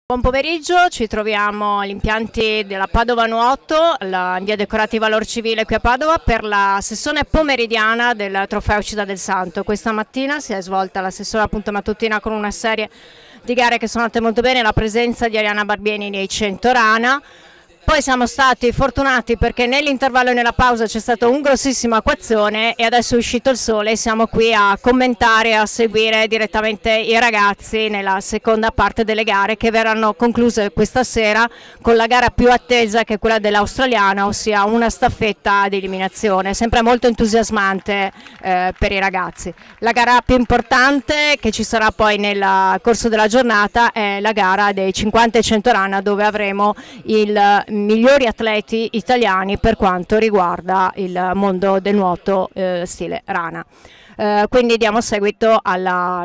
Buon pomeriggio, ci troviamo agli impianti della Padova Nuoto, in via Decorati Valor Civile qui a Padova, per la sessione pomeridiana del Trofeo Città del Santo. Questa mattina si è svolta la sessione appunto mattutina con una serie di gare che sono andate molto bene, la presenza di Arianna Barbieni nei 100 rana. Poi siamo stati fortunati perché nell'intervallo e nella pausa c'è stato un grossissimo acquazzone e adesso è uscito il sole e siamo qui a commentare e a seguire direttamente i ragazzi nella seconda parte delle gare che verranno concluse questa sera con la gara più attesa, che è quella dell'australiana, ossia una staffetta di eliminazione, sempre molto entusiasmante per i ragazzi. La gara più importante che ci sarà poi nel corso della giornata è la gara dei 50 e 100 rana, dove avremo il migliori atleti italiani per quanto riguarda il mondo del nuoto stile rana. Quindi diamo seguito alla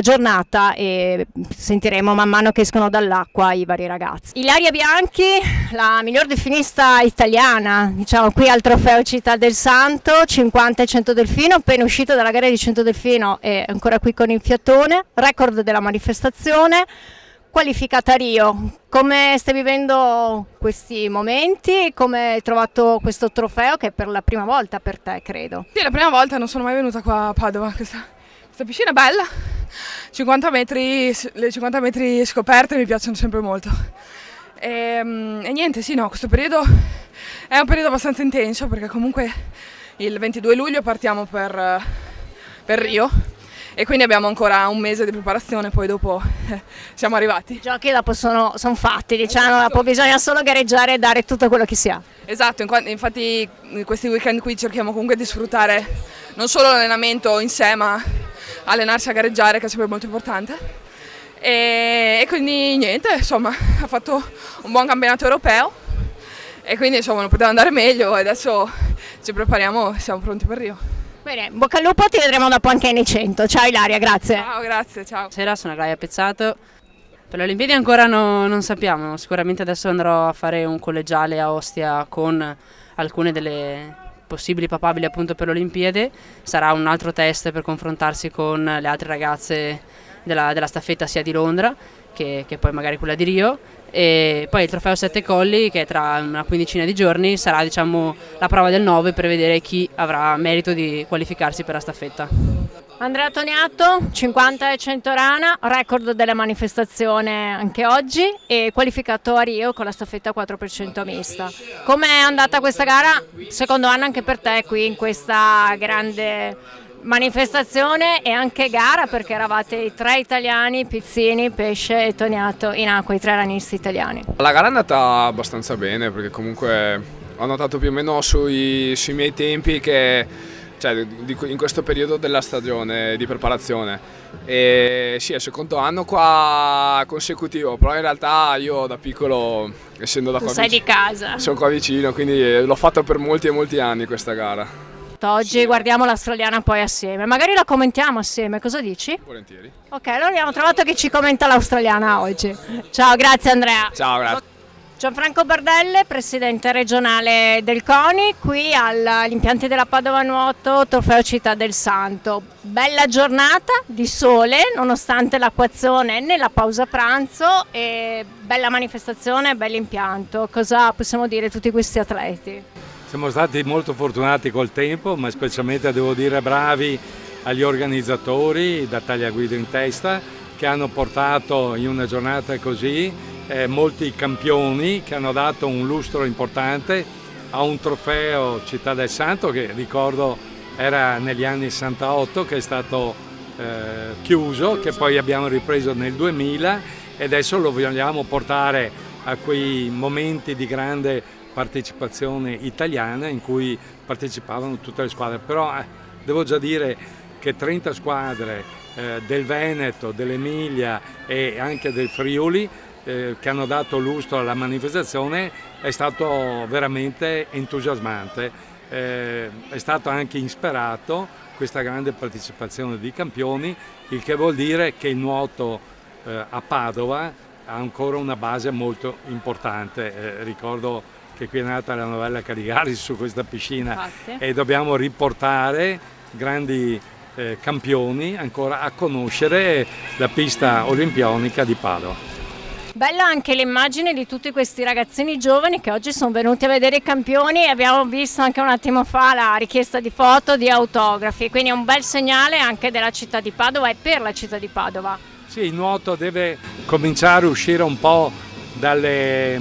giornata e sentiremo man mano che escono dall'acqua i vari ragazzi. Ilaria Bianchi, la miglior delfinista italiana, diciamo qui al Trofeo Città del Santo, 50 e 100 delfino, appena uscita dalla gara di 100 delfino e ancora qui con il fiatone, record della manifestazione. Qualificata a Rio, come stai vivendo questi momenti? Come hai trovato questo trofeo che è per la prima volta per te, credo? Sì, la prima volta, non sono mai venuta qua a Padova, questa piscina è bella, 50 metri, le 50 metri scoperte mi piacciono sempre molto. E niente, sì, no, questo periodo è un periodo abbastanza intenso perché comunque il 22 luglio partiamo per Rio. E quindi abbiamo ancora un mese di preparazione, poi dopo siamo arrivati. I giochi dopo sono fatti, diciamo, dopo bisogna solo gareggiare e dare tutto quello che si ha. Esatto, infatti in questi weekend qui cerchiamo comunque di sfruttare non solo l'allenamento in sé, ma allenarsi a gareggiare, che è sempre molto importante. E quindi niente, insomma, ha fatto un buon campionato europeo e quindi insomma non poteva andare meglio e adesso ci prepariamo, siamo pronti per Rio. Bene, bocca al lupo, ti vedremo dopo anche nei 100. Ciao Ilaria, grazie. Ciao, grazie, ciao. Sera sono Gaia Pezzato. Per le Olimpiadi ancora non sappiamo, sicuramente adesso andrò a fare un collegiale a Ostia con alcune delle possibili papabili appunto per le Olimpiadi. Sarà un altro test per confrontarsi con le altre ragazze della staffetta sia di Londra che poi magari quella di Rio. E poi il trofeo Sette Colli, che tra una quindicina di giorni sarà, diciamo, la prova del 9 per vedere chi avrà merito di qualificarsi per la staffetta. Andrea Toniato, 50 e 100 rana, record della manifestazione anche oggi e qualificato a Rio con la staffetta 4% mista. Com'è andata questa gara? Secondo anno anche per te qui in questa grande manifestazione e anche gara, perché eravate i tre italiani, Pizzini, Pesce e Toniato in acqua, i tre ranisti italiani. La gara è andata abbastanza bene perché comunque ho notato più o meno sui miei tempi che in questo periodo della stagione di preparazione e sì, è il secondo anno qua consecutivo, però in realtà io da piccolo, essendo da qua sei di casa, sono qua vicino, quindi l'ho fatto per molti e molti anni questa gara. Oggi guardiamo l'australiana poi assieme, magari la commentiamo assieme, cosa dici? Volentieri. Ok, allora abbiamo trovato chi ci commenta l'australiana oggi. Ciao, grazie Andrea. Ciao, grazie. Gianfranco Bardelle, presidente regionale del CONI, qui agli impianti della Padova Nuoto, Trofeo Città del Santo. Bella giornata di sole, nonostante l'acquazzone nella pausa pranzo, e bella manifestazione, bell'impianto. Cosa possiamo dire a tutti questi atleti? Siamo stati molto fortunati col tempo, ma specialmente devo dire bravi agli organizzatori da Tagliaguido in testa, che hanno portato in una giornata così molti campioni che hanno dato un lustro importante a un trofeo Città del Santo che ricordo era negli anni 68, che è stato chiuso, che poi abbiamo ripreso nel 2000 e adesso lo vogliamo portare a quei momenti di grande partecipazione italiana in cui partecipavano tutte le squadre. Però devo già dire che 30 squadre del Veneto, dell'Emilia e anche del Friuli che hanno dato lustro alla manifestazione è stato veramente entusiasmante, è stato anche insperato questa grande partecipazione di campioni, il che vuol dire che il nuoto a Padova ha ancora una base molto importante. Ricordo che qui è nata la novella Caligari su questa piscina. Infatti. E dobbiamo riportare grandi campioni ancora a conoscere la pista olimpionica di Padova. Bella anche l'immagine di tutti questi ragazzini giovani che oggi sono venuti a vedere i campioni e abbiamo visto anche un attimo fa la richiesta di foto, di autografi, quindi è un bel segnale anche della città di Padova e per la città di Padova. Sì, il nuoto deve cominciare a uscire un po' dagli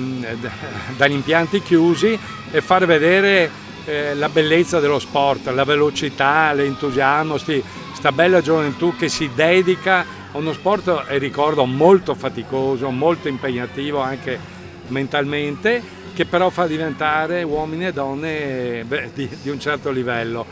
impianti chiusi e far vedere la bellezza dello sport, la velocità, l'entusiasmo, sta bella gioventù che si dedica a uno sport, ricordo, molto faticoso, molto impegnativo anche mentalmente, che però fa diventare uomini e donne di un certo livello.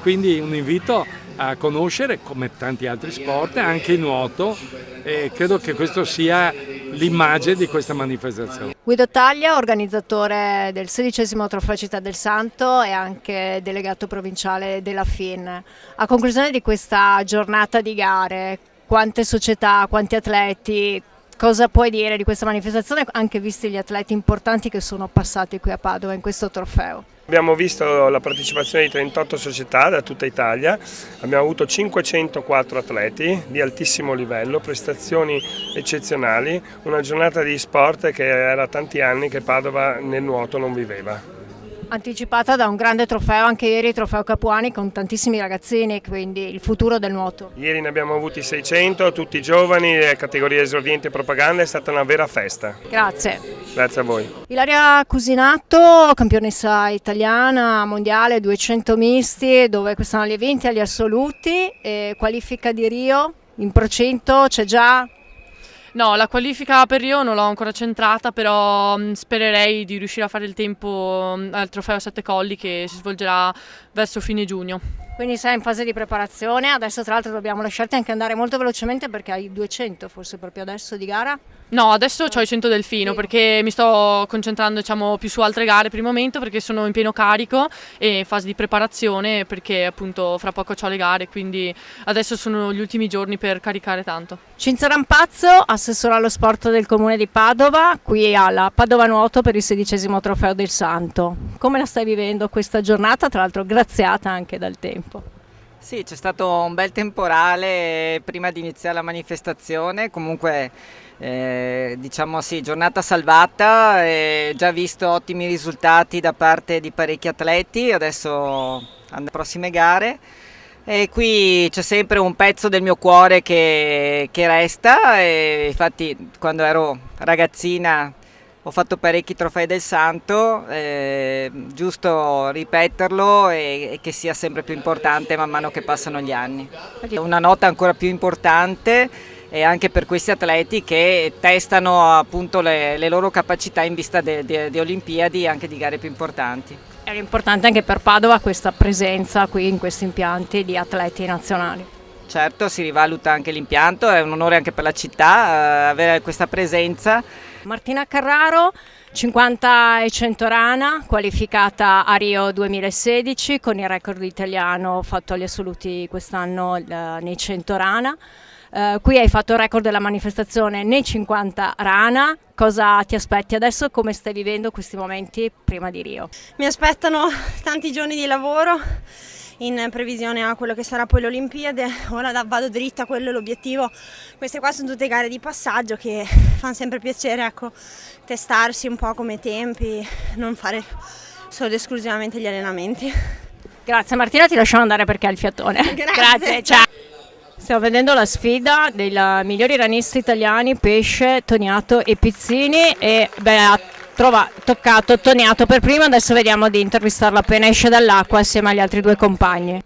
Quindi un invito a conoscere, come tanti altri sport, anche il nuoto, e credo che questo sia l'immagine di questa manifestazione. Guido Taglia, organizzatore del 16° Trofeo Città del Santo e anche delegato provinciale della FIN. A conclusione di questa giornata di gare, quante società, quanti atleti, cosa puoi dire di questa manifestazione, anche visti gli atleti importanti che sono passati qui a Padova in questo trofeo? Abbiamo visto la partecipazione di 38 società da tutta Italia, abbiamo avuto 504 atleti di altissimo livello, prestazioni eccezionali, una giornata di sport che era tanti anni che Padova nel nuoto non viveva. Anticipata da un grande trofeo, anche ieri il trofeo Capuani con tantissimi ragazzini, quindi il futuro del nuoto. Ieri ne abbiamo avuti 600, tutti giovani, categoria esordienti e propaganda, è stata una vera festa. Grazie. Grazie a voi. Ilaria Cusinato, campionessa italiana, mondiale, 200 misti, dove quest'anno li ha vinti agli assoluti, e qualifica di Rio, in procento c'è già? No, la qualifica per Rio non l'ho ancora centrata, però spererei di riuscire a fare il tempo al trofeo Sette Colli che si svolgerà verso fine giugno. Quindi sei in fase di preparazione, adesso tra l'altro dobbiamo lasciarti anche andare molto velocemente perché hai 200 forse proprio adesso di gara? No, adesso ho i 100 delfino perché mi sto concentrando più su altre gare per il momento perché sono in pieno carico e in fase di preparazione perché appunto fra poco ho le gare, quindi adesso sono gli ultimi giorni per caricare tanto. Cinzia Rampazzo, assessora allo sport del Comune di Padova, qui alla Padova Nuoto per il 16° Trofeo del Santo. Come la stai vivendo questa giornata, tra l'altro graziata anche dal tempo? Sì, c'è stato un bel temporale prima di iniziare la manifestazione, comunque diciamo sì, giornata salvata, già visto ottimi risultati da parte di parecchi atleti, adesso alle prossime gare. E qui c'è sempre un pezzo del mio cuore che resta, e infatti quando ero ragazzina ho fatto parecchi trofei del Santo, giusto ripeterlo e che sia sempre più importante man mano che passano gli anni. Una nota ancora più importante e anche per questi atleti che testano appunto le loro capacità in vista di Olimpiadi e anche di gare più importanti. È importante anche per Padova questa presenza qui in questi impianti di atleti nazionali. Certo, si rivaluta anche l'impianto, è un onore anche per la città avere questa presenza. Martina Carraro, 50 e 100 rana, qualificata a Rio 2016 con il record italiano fatto agli assoluti quest'anno nei 100 rana. Qui hai fatto il record della manifestazione nei 50 rana. Cosa ti aspetti adesso? Come stai vivendo questi momenti prima di Rio? Mi aspettano tanti giorni di lavoro in previsione a quello che sarà poi l'Olimpiade. Ora vado dritta, quello è l'obiettivo. Queste qua sono tutte gare di passaggio che fanno sempre piacere, ecco, testarsi un po' come tempi, non fare solo ed esclusivamente gli allenamenti. Grazie Martina, ti lasciamo andare perché hai il fiatone. Grazie, ciao. Stiamo vedendo la sfida dei migliori ranisti italiani, Pesce, Toniato e Pizzini, e ha toccato Toniato per primo, adesso vediamo di intervistarlo appena esce dall'acqua assieme agli altri due compagni.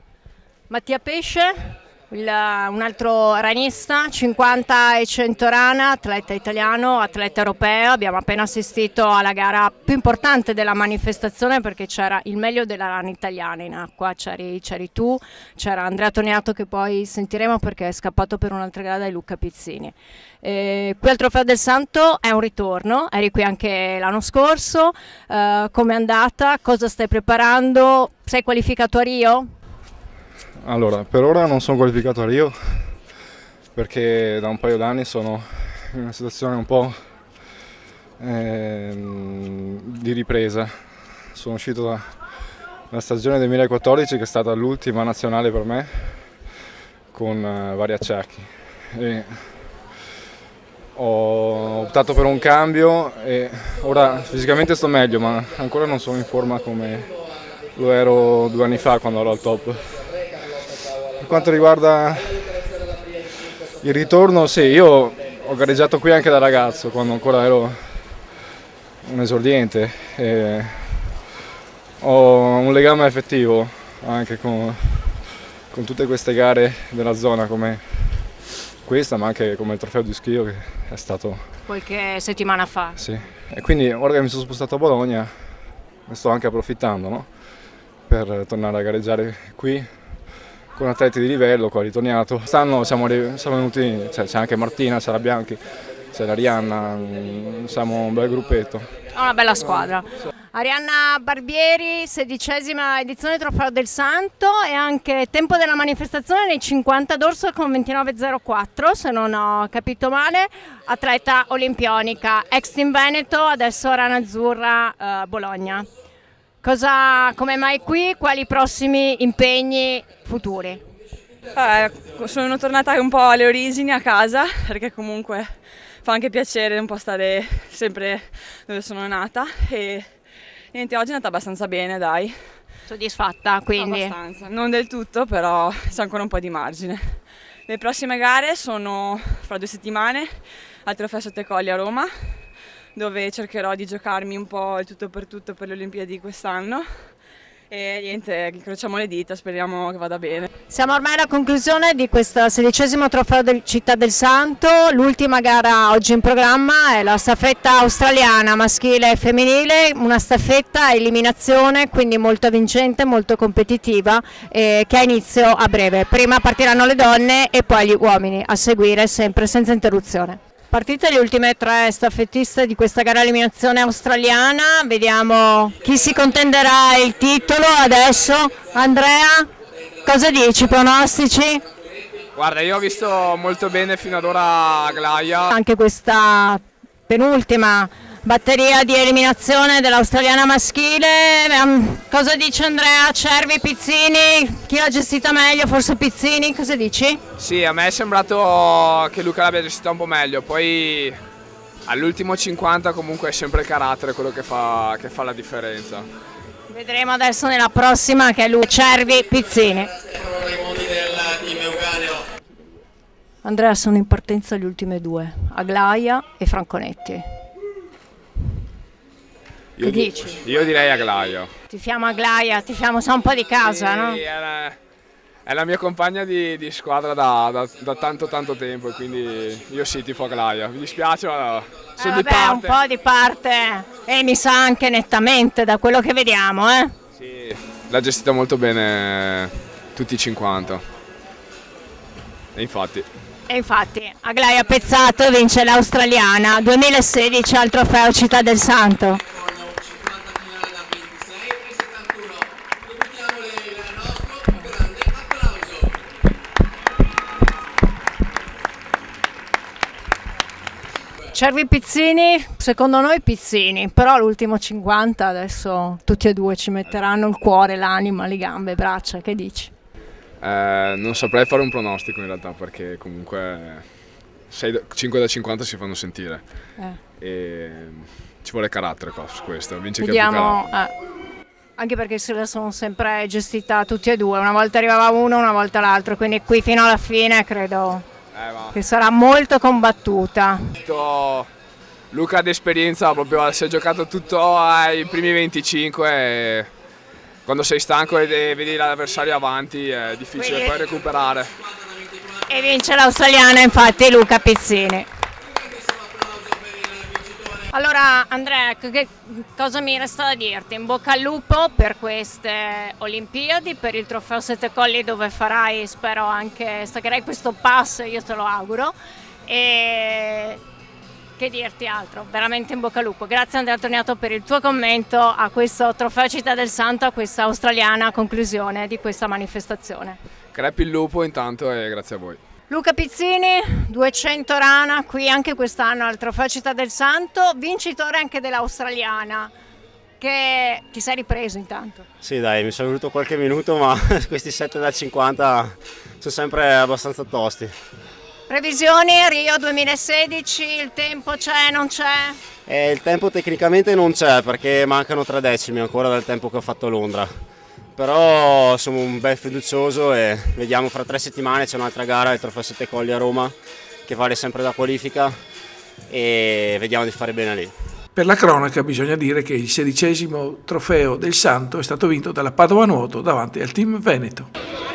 Mattia Pesce, un altro ranista, 50 e 100 rana, atleta italiano, atleta europeo. Abbiamo appena assistito alla gara più importante della manifestazione perché c'era il meglio della rana italiana in acqua, c'eri tu, c'era Andrea Toniato che poi sentiremo perché è scappato per un'altra gara da Luca Pizzini. Qui al Trofeo del Santo è un ritorno, eri qui anche l'anno scorso, com'è andata, cosa stai preparando, sei qualificato a Rio? Allora, per ora non sono qualificato a Rio perché da un paio d'anni sono in una situazione un po' di ripresa. Sono uscito dalla stagione 2014 che è stata l'ultima nazionale per me con vari acciacchi. ho optato per un cambio e ora fisicamente sto meglio, ma ancora non sono in forma come lo ero 2 anni fa quando ero al top. Per quanto riguarda il ritorno, sì, io ho gareggiato qui anche da ragazzo, quando ancora ero un esordiente. E ho un legame affettivo anche con tutte queste gare della zona come questa, ma anche come il trofeo di Schio che è stato Qualche settimana fa. sì. E quindi ora che mi sono spostato a Bologna ne sto anche approfittando, no? Per tornare a gareggiare qui con atleti di livello, qua ritornato. Quest'anno siamo venuti, c'è anche Martina, c'è la Bianchi, c'è l'Arianna, siamo un bel gruppetto. È una bella squadra. Arianna Barbieri, 16ª edizione Trofeo del Santo e anche tempo della manifestazione nei 50 d'orso con 29.04, se non ho capito male, atleta olimpionica, ex Team Veneto, adesso Rana Azzurra Bologna. Come mai qui? Quali prossimi impegni futuri? Sono tornata un po' alle origini, a casa, perché comunque fa anche piacere un po' stare sempre dove sono nata e niente, oggi è andata abbastanza bene, dai. Soddisfatta quindi? Abbastanza, non del tutto, però c'è ancora un po' di margine. Le prossime gare sono fra 2 settimane al Trofeo Sette Colli a Roma, dove cercherò di giocarmi un po' il tutto per le Olimpiadi quest'anno. E niente, incrociamo le dita, speriamo che vada bene. Siamo ormai alla conclusione di questo 16° trofeo del Città del Santo. L'ultima gara oggi in programma è la staffetta australiana maschile e femminile, una staffetta a eliminazione, quindi molto vincente, molto competitiva, che ha inizio a breve. Prima partiranno le donne e poi gli uomini, a seguire sempre senza interruzione. Partite le ultime 3 staffettiste di questa gara eliminazione australiana, vediamo chi si contenderà il titolo adesso. Andrea, cosa dici, pronostici? Guarda, io ho visto molto bene fino ad ora Aglaia. Anche questa penultima batteria di eliminazione dell'australiana maschile, cosa dice Andrea? Cervi, Pizzini, chi l'ha gestita meglio? Forse Pizzini, cosa dici? Sì, a me è sembrato che Luca l'abbia gestita un po' meglio, poi all'ultimo 50 comunque è sempre il carattere quello che fa la differenza. Vedremo adesso nella prossima che è lui, Cervi, Pizzini. Andrea, sono in partenza gli ultime 2, Aglaia e Franconetti. Che dici? Io direi Aglaia. Tifiamo Aglaia, tifiamo sa un po' di casa, sì, no? È la mia compagna di squadra da tanto tempo, e quindi io sì, tifo Aglaia. Mi dispiace, ma sono di parte. Un po' di parte e mi sa anche nettamente da quello che vediamo, eh? Sì, l'ha gestita molto bene tutti i 50. E infatti Aglaia Pezzato vince l'australiana 2016 al Trofeo Città del Santo. Cervi, Pizzini, secondo noi Pizzini, però l'ultimo 50 adesso tutti e 2 ci metteranno il cuore, l'anima, le gambe, le braccia, che dici? Non saprei fare un pronostico in realtà, perché comunque 5 da 50 si fanno sentire e ci vuole carattere su questo, vince Vediamo, anche perché se la sono sempre gestita tutti e 2, una volta arrivava uno, una volta l'altro, quindi qui fino alla fine credo che sarà molto combattuta. Luca ha d'esperienza, proprio si è giocato tutto ai primi 25 e quando sei stanco e vedi l'avversario avanti è difficile poi recuperare. E vince l'australiana infatti Luca Pizzini. Allora Andrea, che cosa mi resta da dirti? In bocca al lupo per queste Olimpiadi, per il Trofeo Sette Colli dove farai, spero anche, staccherai questo pass, io te lo auguro. E che dirti altro? Veramente in bocca al lupo. Grazie Andrea Torniato per il tuo commento a questo Trofeo Città del Santo, a questa australiana conclusione di questa manifestazione. Crepi il lupo intanto e grazie a voi. Luca Pizzini, 200 rana, qui anche quest'anno al Trofeo Città del Santo, vincitore anche dell'australiana, che ti sei ripreso intanto. Sì dai, mi sono voluto qualche minuto, ma questi 7 da 50 sono sempre abbastanza tosti. Previsioni Rio 2016, il tempo c'è, non c'è? Il tempo tecnicamente non c'è perché mancano 3 decimi ancora dal tempo che ho fatto a Londra, però sono un bel fiducioso e vediamo fra 3 settimane c'è un'altra gara, il Trofeo Sette Colli a Roma, che vale sempre da qualifica e vediamo di fare bene lì. Per la cronaca bisogna dire che il 16° trofeo del Santo è stato vinto dalla Padova Nuoto davanti al team Veneto.